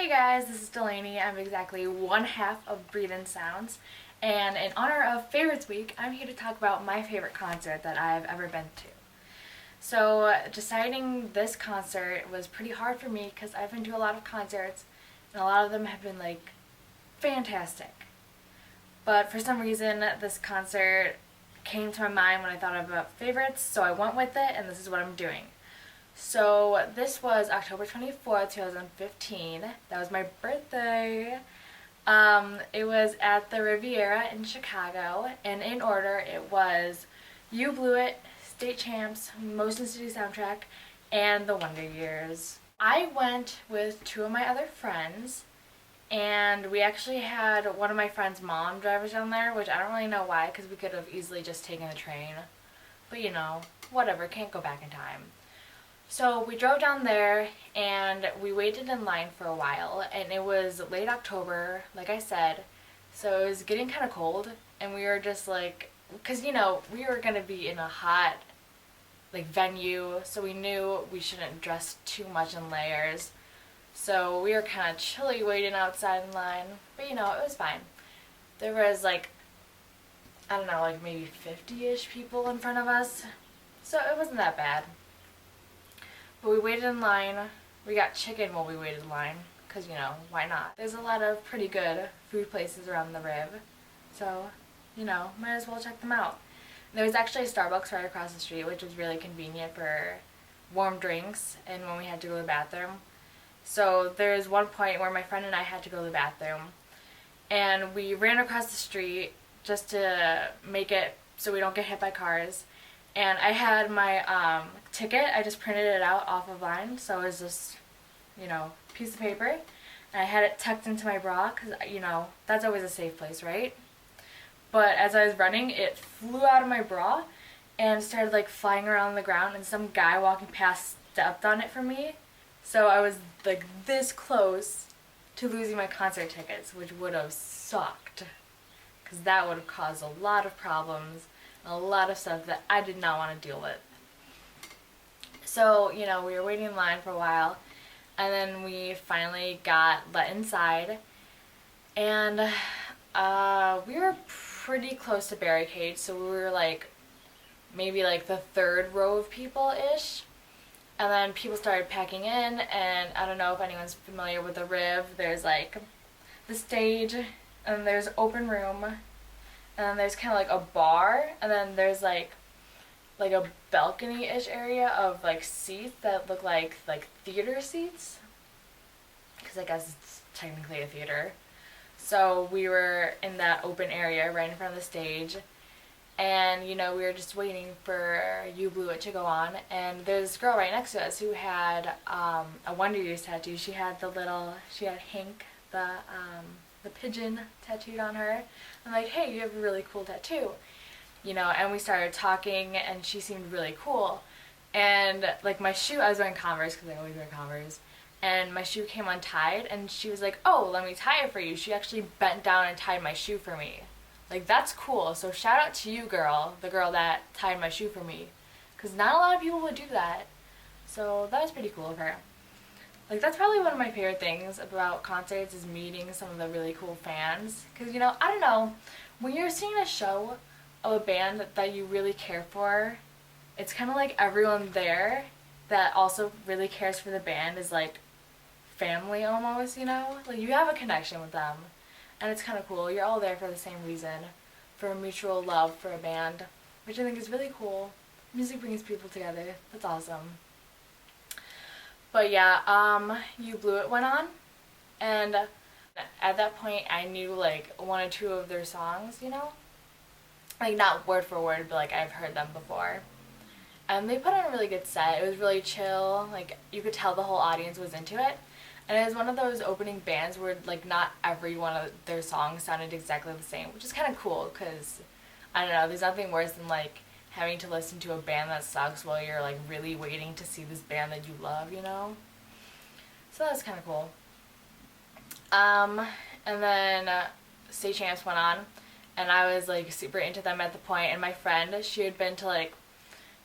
Hey guys, this is Delaney. I'm exactly one half of BreatheInSounds, and in honor of Favorites Week, I'm here to talk about my favorite concert that I've ever been to. So, deciding this concert was pretty hard for me because I've been to a lot of concerts, and a lot of them have been like fantastic. But for some reason, this concert came to my mind when I thought about favorites, so I went with it, and this is what I'm doing. So this was October 24th, 2015. That was my birthday. It was at the Riviera in Chicago, and in order it was You Blew It, State Champs, Motion City Soundtrack, and The Wonder Years. I went with two of my other friends, and we actually had one of my friend's mom drive us down there, which I don't really know why, because we could have easily just taken the train. But you know, whatever, can't go back in time. So we drove down there and we waited in line for a while, and it was late October, like I said, so it was getting kind of cold, and we were just like, because you know, we were going to be in a hot like venue, so we knew we shouldn't dress too much in layers. So we were kind of chilly waiting outside in line, but you know, it was fine. There was like, I don't know, like maybe 50-ish people in front of us, so it wasn't that bad. But we waited in line. We got chicken while we waited in line, because, you know, why not? There's a lot of pretty good food places around the Riv, so, you know, might as well check them out. There was actually a Starbucks right across the street, which was really convenient for warm drinks and when we had to go to the bathroom. So there's one point where my friend and I had to go to the bathroom, and we ran across the street just to make it so we don't get hit by cars. And I had my ticket, I just printed it out off of line, so it was just, you know, piece of paper. And I had it tucked into my bra, because, you know, that's always a safe place, right? But as I was running, it flew out of my bra and started, like, flying around the ground, and some guy walking past stepped on it for me. So I was, like, this close to losing my concert tickets, which would have sucked, because that would have caused a lot of problems. A lot of stuff that I did not want to deal with. So, you know, we were waiting in line for a while, and then we finally got let inside, and we were pretty close to barricades, so we were like maybe like the third row of people-ish, and then people started packing in, and I don't know if anyone's familiar with the Riv. There's like the stage, and there's open room, and then there's kind of like a bar, and then there's like a balcony-ish area of like seats that look like theater seats, because I guess it's technically a theater. So we were in that open area right in front of the stage, and you know, we were just waiting for You Blew It to go on, and there's this girl right next to us who had a Wonder Years tattoo. She had Hank, the pigeon tattooed on her. I'm like, hey, you have a really cool tattoo, you know, and we started talking, and she seemed really cool, and like my shoe, I was wearing Converse, because I always wear Converse, and my shoe came untied, and she was like, oh, let me tie it for you. She actually bent down and tied my shoe for me. Like, that's cool, so shout out to you, girl, the girl that tied my shoe for me, because not a lot of people would do that, so that was pretty cool of her. Like, that's probably one of my favorite things about concerts, is meeting some of the really cool fans. Because, you know, I don't know, when you're seeing a show of a band that you really care for, it's kind of like everyone there that also really cares for the band is like family almost, you know? Like, you have a connection with them, and it's kind of cool. You're all there for the same reason, for a mutual love for a band, which I think is really cool. Music brings people together. That's awesome. But yeah, You Blew It went on, and at that point I knew like one or two of their songs, you know? Like, not word for word, but like I've heard them before. And they put on a really good set. It was really chill, like you could tell the whole audience was into it. And it was one of those opening bands where like not every one of their songs sounded exactly the same, which is kind of cool, because I don't know, there's nothing worse than like having to listen to a band that sucks while you're like really waiting to see this band that you love, you know? So that was kind of cool. And then State Champs went on, and I was like super into them at the point, and my friend, she had been to like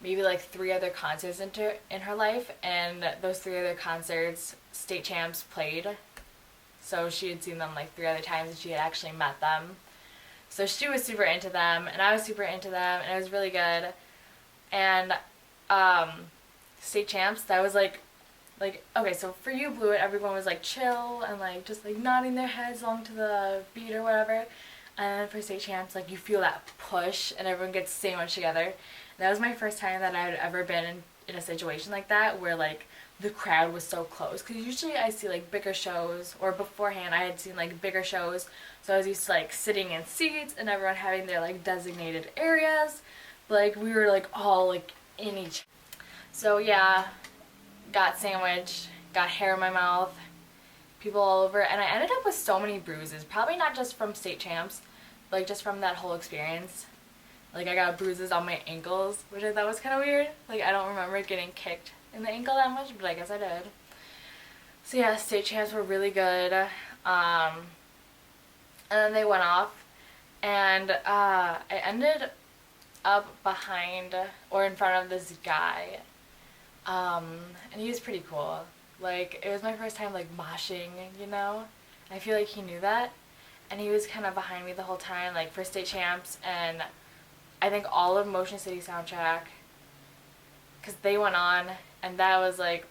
maybe like 3 other concerts in her life, and those 3 other concerts State Champs played So she had seen them like 3 other times and she had actually met them. So she was super into them and I was super into them and it was really good. And state champs, that was like okay, so for You Blew It, everyone was like chill and like just like nodding their heads along to the beat or whatever. And then for state champs, like you feel that push and everyone gets so much together. And that was my first time that I had ever been in a situation like that where like the crowd was so close. Because usually I see like bigger shows, or beforehand I had seen like bigger shows. So I was used to like sitting in seats and everyone having their like designated areas. But like we were like all like in each. So yeah, got sandwiched, got hair in my mouth, people all over, and I ended up with so many bruises. Probably not just from state champs, but like just from that whole experience. Like I got bruises on my ankles, which I thought was kind of weird. Like I don't remember getting kicked in the ankle that much, but I guess I did. So yeah, state champs were really good. And then they went off, and I ended up behind or in front of this guy. And he was pretty cool. Like, it was my first time, like, moshing, you know? I feel like he knew that. And he was kind of behind me the whole time, like, for state champs, and I think all of Motion City soundtrack, because they went on, and that was, like,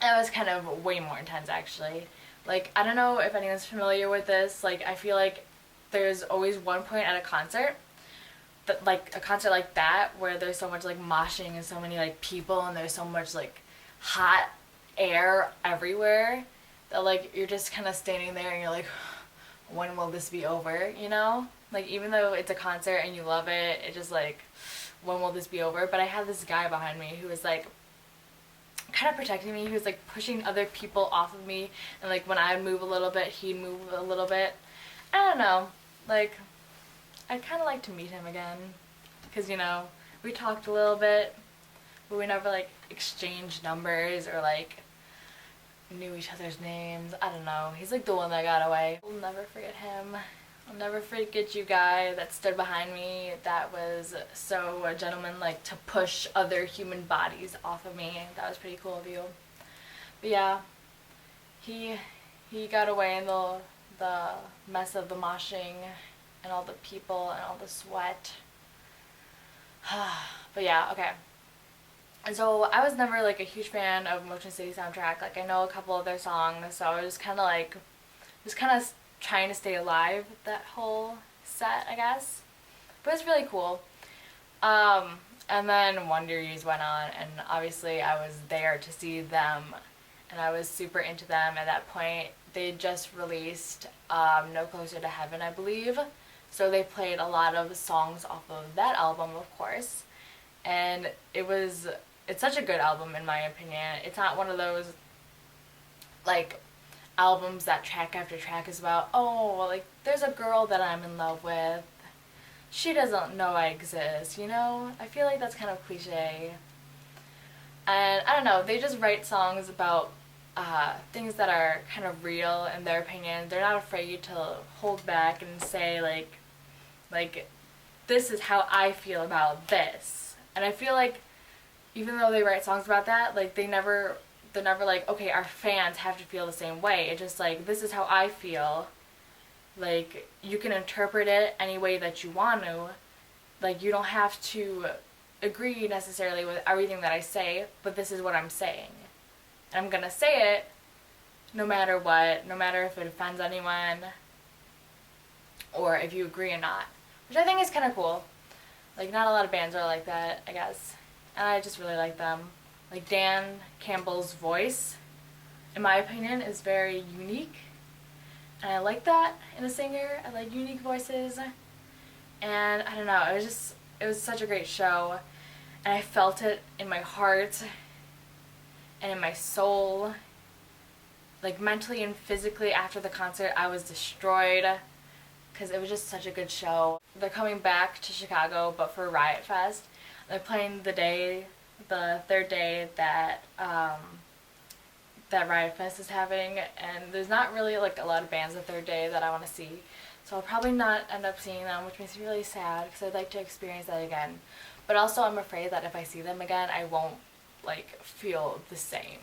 that was kind of way more intense, actually. Like, I don't know if anyone's familiar with this. Like, I feel like there's always one point at a concert, like a concert like that, where there's so much like moshing and so many like people and there's so much like hot air everywhere that like you're just kind of standing there and you're like, when will this be over, you know? Like even though it's a concert and you love it, it just like, when will this be over? But I had this guy behind me who was like kind of protecting me. He was like pushing other people off of me, and like when I move a little bit, he'd move a little bit. I don't know, like I'd kind of like to meet him again, because, you know, we talked a little bit, but we never, like, exchanged numbers or, like, knew each other's names. I don't know. He's, like, the one that got away. I'll never forget him. I'll never forget you guy that stood behind me that was so gentleman-like to push other human bodies off of me. That was pretty cool of you. But, yeah, he got away in the mess of the moshing and all the people and all the sweat. But yeah, okay. And so I was never like a huge fan of Motion City soundtrack. Like I know a couple of their songs, so I was kind of like, trying to stay alive that whole set, I guess. But it's really cool. And then Wonder Years went on, and obviously I was there to see them, and I was super into them at that point. They just released No Closer to Heaven, I believe. So they played a lot of songs off of that album, of course. And it's such a good album in my opinion. It's not one of those, like, albums that track after track is about, oh, well, like, there's a girl that I'm in love with. She doesn't know I exist, you know? I feel like that's kind of cliche. And I don't know, they just write songs about things that are kind of real in their opinion. They're not afraid to hold back and say, like, this is how I feel about this. And I feel like even though they write songs about that, like they're never like, okay, our fans have to feel the same way. It's just like, this is how I feel. Like, you can interpret it any way that you want to. Like, you don't have to agree necessarily with everything that I say, but this is what I'm saying. And I'm gonna say it no matter what, no matter if it offends anyone or if you agree or not. Which I think is kind of cool. Like, not a lot of bands are like that, I guess. And I just really like them. Like, Dan Campbell's voice, in my opinion, is very unique. And I like that in a singer. I like unique voices. And I don't know, it was such a great show. And I felt it in my heart and in my soul. Like, mentally and physically after the concert, I was destroyed. Because it was just such a good show. They're coming back to Chicago, but for Riot Fest. They're playing the third day that that Riot Fest is having, and there's not really like a lot of bands the third day that I want to see. So I'll probably not end up seeing them, which makes me really sad because I'd like to experience that again. But also I'm afraid that if I see them again, I won't like feel the same.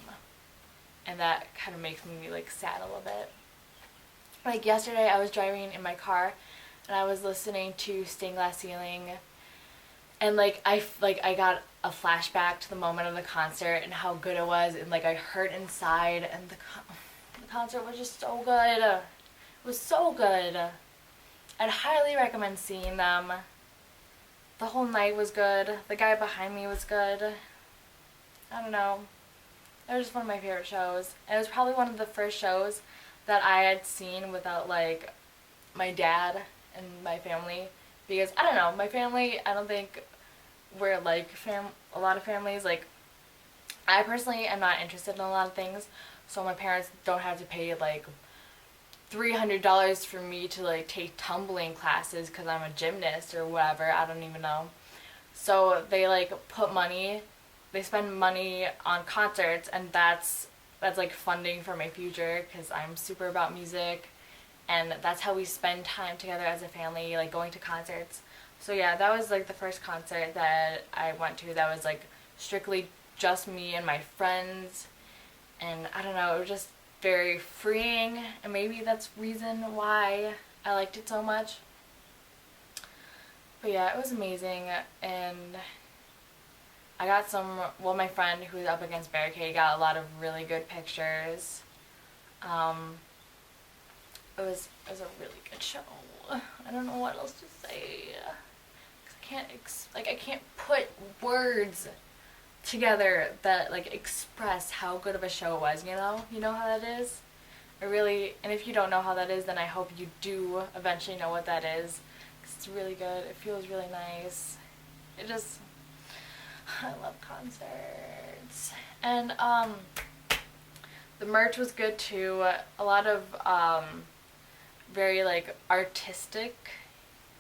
and that kind of makes me like sad a little bit. Like yesterday I was driving in my car and I was listening to Stained Glass Ceiling, and like I got a flashback to the moment of the concert and how good it was, and like I hurt inside, and the concert was just so good. It was so good. I'd highly recommend seeing them. The whole night was good. The guy behind me was good. I don't know. It was just one of my favorite shows. And it was probably one of the first shows that I had seen without like my dad and my family, because I don't know, my family, I don't think we're like a lot of families. Like, I personally am not interested in a lot of things, so my parents don't have to pay like $300 for me to like take tumbling classes because I'm a gymnast or whatever. I don't even know. So they like they spend money on concerts, and that's like funding for my future because I'm super about music, and that's how we spend time together as a family, like going to concerts. So yeah, that was like the first concert that I went to that was like strictly just me and my friends, and I don't know, it was just very freeing, and maybe that's reason why I liked it so much. But yeah, it was amazing, and I got my friend who was up against Barricade got a lot of really good pictures. It was a really good show. I don't know what else to say. 'Cause I can't put words together that like express how good of a show it was, you know? You know how that is? And if you don't know how that is, then I hope you do eventually know what that is. 'Cause it's really good. It feels really nice. I love concerts. And the merch was good too. A lot of very like artistic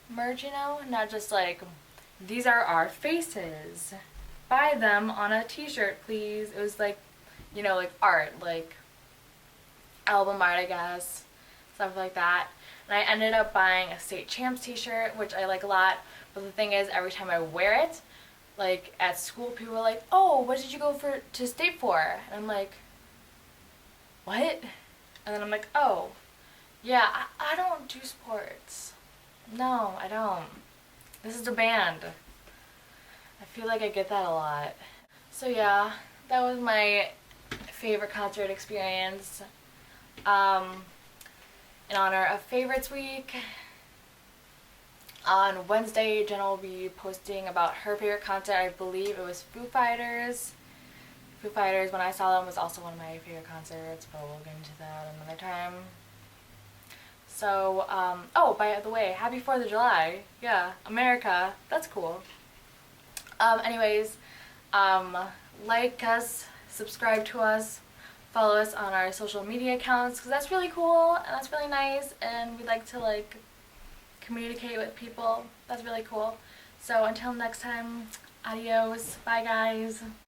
merch, you know? Not just like, these are our faces. Buy them on a t-shirt, please. It was like, you know, like art, like album art, I guess. Stuff like that. And I ended up buying a State Champs t-shirt, which I like a lot. But the thing is, every time I wear it, like at school, people are like, "Oh, what did you go to state for?" And I'm like, "What?" And then I'm like, "Oh, yeah, I don't do sports. No, I don't. This is a band." I feel like I get that a lot. So yeah, that was my favorite concert experience. In honor of Favorites Week, on Wednesday, Jenna will be posting about her favorite concert. I believe it was Foo Fighters. Foo Fighters, when I saw them, was also one of my favorite concerts, but we'll get into that another time. So, oh, by the way, happy 4th of July. Yeah, America. That's cool. Anyways, like us, subscribe to us, follow us on our social media accounts, because that's really cool, and that's really nice, and we like to, like, communicate with people. That's really cool. So until next time, adios. Bye, guys.